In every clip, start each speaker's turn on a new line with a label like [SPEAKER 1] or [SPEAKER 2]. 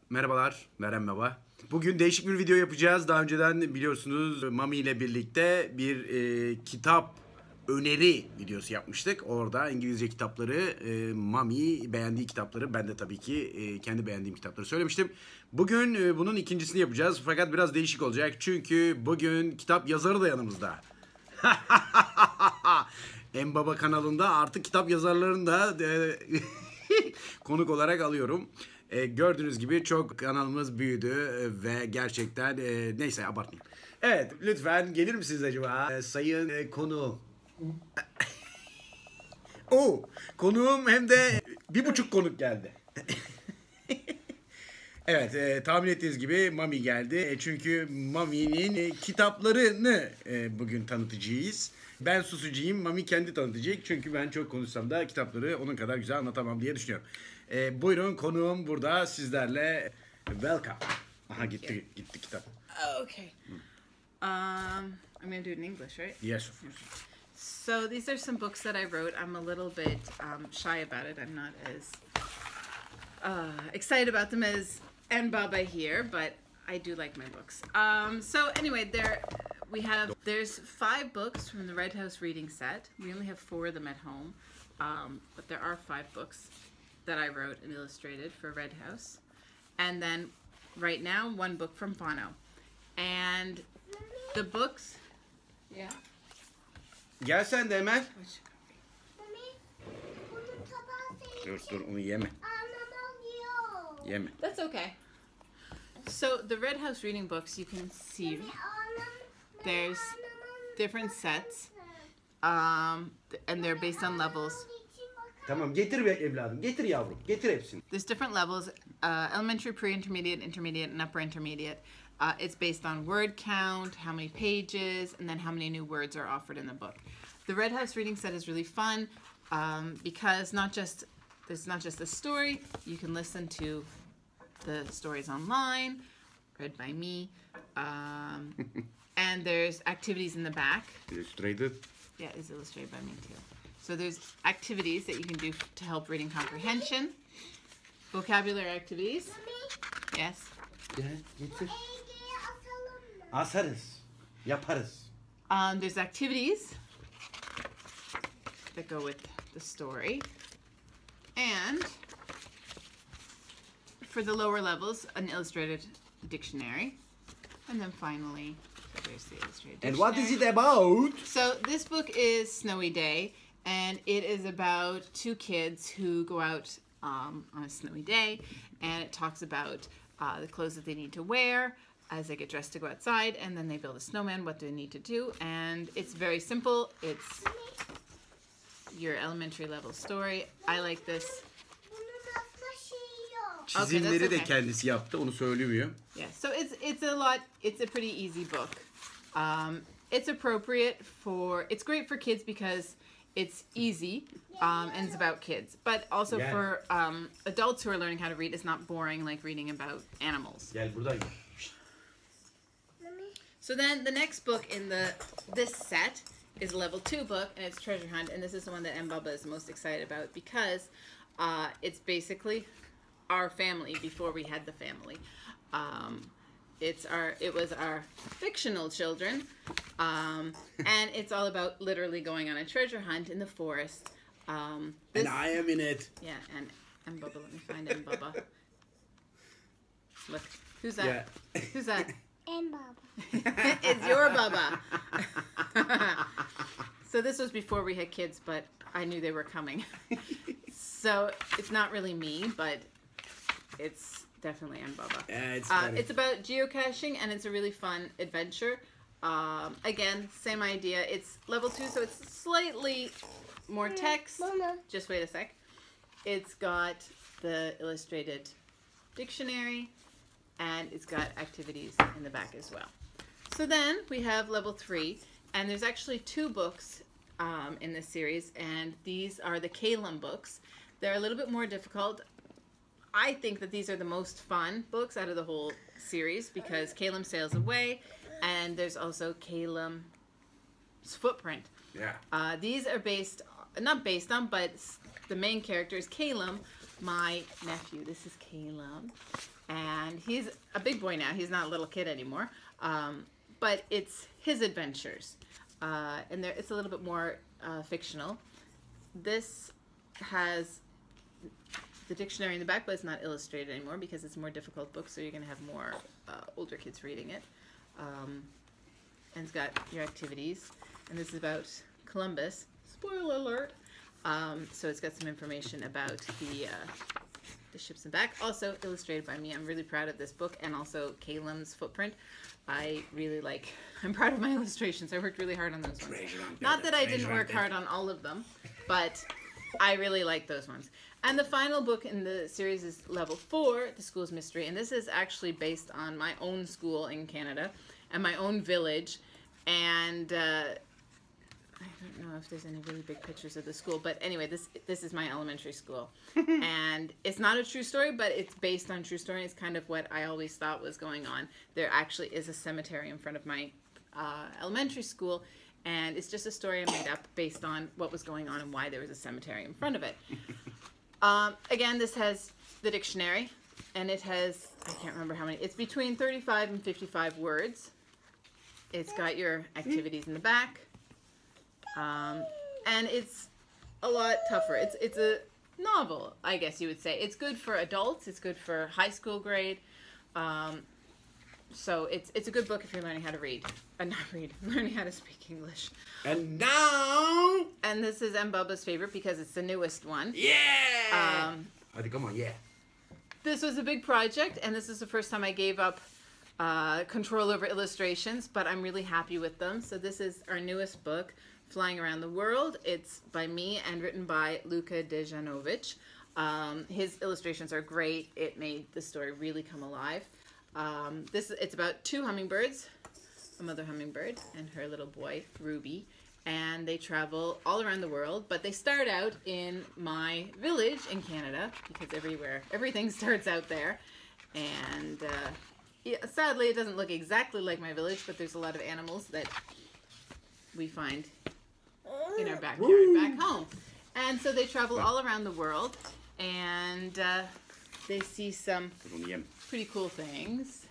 [SPEAKER 1] Merhabalar, merhaba. Bugün değişik bir video yapacağız. Daha önceden biliyorsunuz Mami ile birlikte bir kitap öneri videosu yapmıştık. Orada İngilizce kitapları, Mami beğendiği kitapları, ben de tabii ki kendi beğendiğim kitapları söylemiştim. Bugün bunun ikincisini yapacağız. Fakat biraz değişik olacak. Çünkü bugün kitap yazarı da yanımızda. Enbaba kanalında artık kitap yazarlarını da konuk olarak alıyorum. Gördüğünüz gibi çok kanalımız büyüdü ve gerçekten neyse abartmayayım. Evet, lütfen gelir misiniz acaba sayın konuğum? Konuğum hem de 1,5 konuk geldi. Evet, tahmin ettiğiniz gibi Mami geldi. Çünkü Mami'nin kitaplarını bugün tanıtacağız. Ben susacağım, Mami kendi tanıtacak. Çünkü ben çok konuşsam da kitapları onun kadar güzel anlatamam diye düşünüyorum. Buyurun, konuğum burada sizlerle. Welcome. Aha gitti kitap.
[SPEAKER 2] Oh, okay. I'm going to do it in English, right?
[SPEAKER 1] Yes, of course.
[SPEAKER 2] So these are some books that I wrote. I'm a little bit shy about it. I'm not as excited about them as Enbaba here, but I do like my books. So anyway, there's 5 books from the Red House reading set. We only have 4 of them at home, but there are 5 books that I wrote and illustrated for Red House. And then right now, 1 book from Fano. And the books... Yeah?
[SPEAKER 1] Gel sen de hemen. Dur onu yeme. Yeme.
[SPEAKER 2] That's okay. So the Red House reading books, you can see there's different sets, and they're based on levels.
[SPEAKER 1] Tamam getir be evladım. Getir yavrum. Getir hepsini.
[SPEAKER 2] There's different levels, elementary, pre-intermediate, intermediate, and upper intermediate. It's based on word count, how many pages, and then how many new words are offered in the book. The Red House reading set is really fun because there's not just a story. You can listen to the stories online, read by me, and there's activities in the back.
[SPEAKER 1] Illustrated.
[SPEAKER 2] Yeah, it's illustrated by me too. So there's activities that you can do to help reading comprehension, vocabulary activities. Yes.
[SPEAKER 1] Gel getir. Asarız. Yaparız.
[SPEAKER 2] There's activities that go with the story. And for the lower levels, an illustrated dictionary. And then finally, there's the illustrated dictionary.
[SPEAKER 1] And what is it about?
[SPEAKER 2] So this book is Snowy Day, and it is about 2 kids who go out on a snowy day, and it talks about the clothes that they need to wear as they get dressed to go outside, and then they build a snowman, what do they need to do, and it's very simple. It's your elementary level story. I like this.
[SPEAKER 1] Çizimleri de kendisi yaptı, onu söylemiyor.
[SPEAKER 2] Yeah, so it's a pretty easy book. It's appropriate it's great for kids because it's easy and it's about kids. But also for adults who are learning how to read, it's not boring like reading about animals.
[SPEAKER 1] Gel buradayım.
[SPEAKER 2] So then the next book in this set is a level 2 book, and it's Treasure Hunt, and this is the one that Enbaba is most excited about because it's basically our family before we had the family. It was our fictional children, and it's all about literally going on a treasure hunt in the forest.
[SPEAKER 1] And I am in it.
[SPEAKER 2] Yeah, and Enbaba, let me find Enbaba. Look, who's that?
[SPEAKER 1] Yeah.
[SPEAKER 2] Who's that?
[SPEAKER 3] Enbaba.
[SPEAKER 2] It's your Baba. So this was before we had kids, but I knew they were coming. So it's not really me, but it's definitely Enbaba.
[SPEAKER 1] Yeah,
[SPEAKER 2] it's about geocaching, and it's a really fun adventure. Again, same idea. It's level 2, so it's slightly more text.
[SPEAKER 3] Mama.
[SPEAKER 2] Just wait a sec. It's got the illustrated dictionary, and it's got activities in the back as well. So then we have level 3, and there's actually 2 books in this series, and these are the Calum books. They're a little bit more difficult. I think that these are the most fun books out of the whole series because Calum sails away, and there's also Calum's footprint.
[SPEAKER 1] Yeah.
[SPEAKER 2] These are not based on, but the main character is Calum, my nephew. This is Calum, and he's a big boy now. He's not a little kid anymore. But it's his adventures. And it's a little bit more fictional. This has the dictionary in the back, but it's not illustrated anymore because it's a more difficult book, so you're going to have more older kids reading it. And it's got your activities. And this is about Columbus. Spoiler alert. So it's got some information about the ships in the back. Also illustrated by me. I'm really proud of this book, and also Calum's footprint. I'm proud of my illustrations. I worked really hard on those ones. Not that I didn't work hard on all of them, but I really like those ones. And the final book in the series is Level 4, The School's Mystery. And this is actually based on my own school in Canada and my own village. And I don't know if there's any really big pictures of the school. But anyway, this is my elementary school. And it's not a true story, but it's based on true story. It's kind of what I always thought was going on. There actually is a cemetery in front of my elementary school. And it's just a story I made up based on what was going on and why there was a cemetery in front of it. Again, this has the dictionary, and it has, I can't remember how many, it's between 35 and 55 words. It's got your activities in the back, and it's a lot tougher. It's a novel, I guess you would say. It's good for adults, it's good for high school grade, so it's a good book if you're learning how to read. Learning how to speak English.
[SPEAKER 1] And now...
[SPEAKER 2] And this is Enbaba's favorite because it's the newest one.
[SPEAKER 1] Yeah! Come on, yeah.
[SPEAKER 2] This was a big project, and this is the first time I gave up control over illustrations, but I'm really happy with them. So this is our newest book, Flying Around the World. It's by me and written by Luka Dejanovic. His illustrations are great. It made the story really come alive. It's about two hummingbirds, a mother hummingbird and her little boy, Ruby, and they travel all around the world, but they start out in my village in Canada, because everything starts out there, and yeah, sadly it doesn't look exactly like my village, but there's a lot of animals that we find in our backyard back home. And so they travel all around the world, and they see some pretty cool things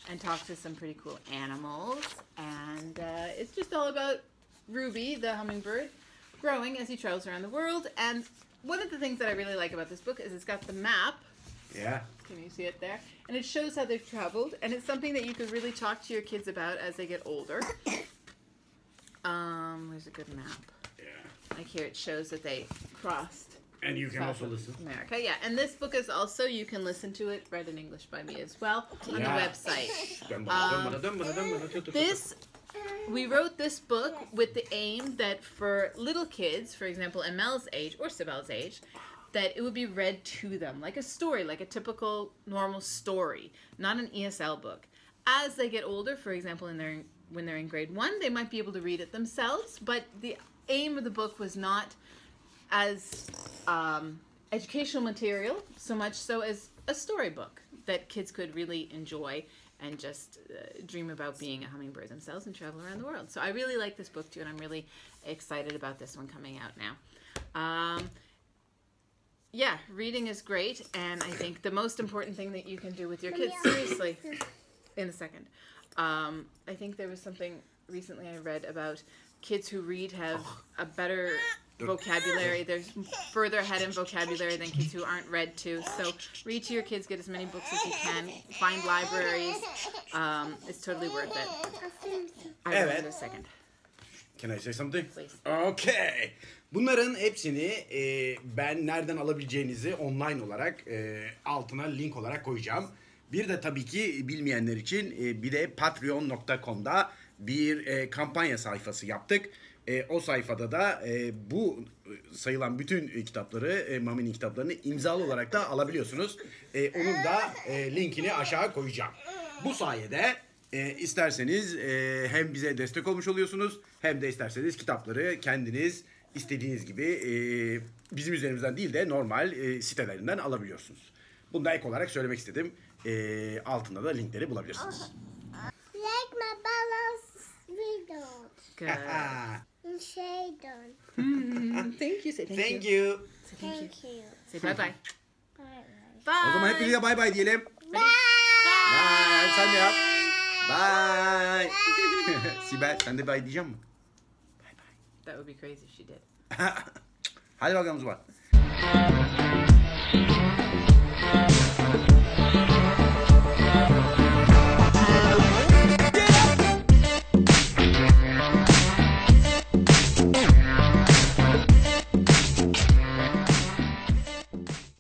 [SPEAKER 2] and talk to some pretty cool animals, and it's just all about Ruby, the hummingbird, growing as he travels around the world. And one of the things that I really like about this book is it's got the map.
[SPEAKER 1] Yeah.
[SPEAKER 2] Can you see it there? And it shows how they've traveled, and it's something that you could really talk to your kids about as they get older. Where's a good map?
[SPEAKER 1] Yeah.
[SPEAKER 2] Like here it shows that they crossed.
[SPEAKER 1] And you can also listen.
[SPEAKER 2] America, yeah. And this book is also, you can listen to it, read in English by me as well, on the website. We wrote this book with the aim that for little kids, for example, Emel's age or Sibel's age, that it would be read to them, like a story, like a typical normal story, not an ESL book. As they get older, for example, when they're in grade 1, they might be able to read it themselves, but the aim of the book was not as educational material, so much so as a storybook that kids could really enjoy and just dream about being a hummingbird themselves and travel around the world. So I really like this book too, and I'm really excited about this one coming out now. Yeah, reading is great, and I think the most important thing that you can do with your kids, seriously, in a second. I think there was something recently I read about kids who read have a better vocabulary. They're further ahead in vocabulary than kids who aren't read to. So read to your kids, get as many books as you can, find libraries. It's totally worth it. I will in a second.
[SPEAKER 1] Can I say something?
[SPEAKER 2] Please.
[SPEAKER 1] Okay. Bunların hepsini ben nereden alabileceğinizi online olarak altına link olarak koyacağım. Bir de tabii ki bilmeyenler için bir de patreon.com'da bir kampanya sayfası yaptık. O sayfada da bu sayılan bütün kitapları, Mami'nin kitaplarını imzalı olarak da alabiliyorsunuz. Onun da linkini aşağı koyacağım. Bu sayede isterseniz hem bize destek olmuş oluyorsunuz, hem de isterseniz kitapları kendiniz istediğiniz gibi bizim üzerimizden değil de normal sitelerinden alabiliyorsunuz. Bunu da ek olarak söylemek istedim. Altında da linkleri bulabilirsiniz.
[SPEAKER 3] Like my balance video.
[SPEAKER 2] Good.
[SPEAKER 3] Shadon.
[SPEAKER 2] Thank you. Say thank,
[SPEAKER 1] Thank
[SPEAKER 2] you.
[SPEAKER 1] you.
[SPEAKER 2] Say thank you.
[SPEAKER 3] Thank you.
[SPEAKER 2] Say bye bye.
[SPEAKER 3] Bye.
[SPEAKER 2] Bye.
[SPEAKER 1] O zaman hep birlikte bay bay diyelim.
[SPEAKER 2] Bye.
[SPEAKER 1] sen de yap. Bye. Sibel sen de bye diyecek misin? Bye bye.
[SPEAKER 2] That would be crazy if she did.
[SPEAKER 1] Hadi bakalım o zaman.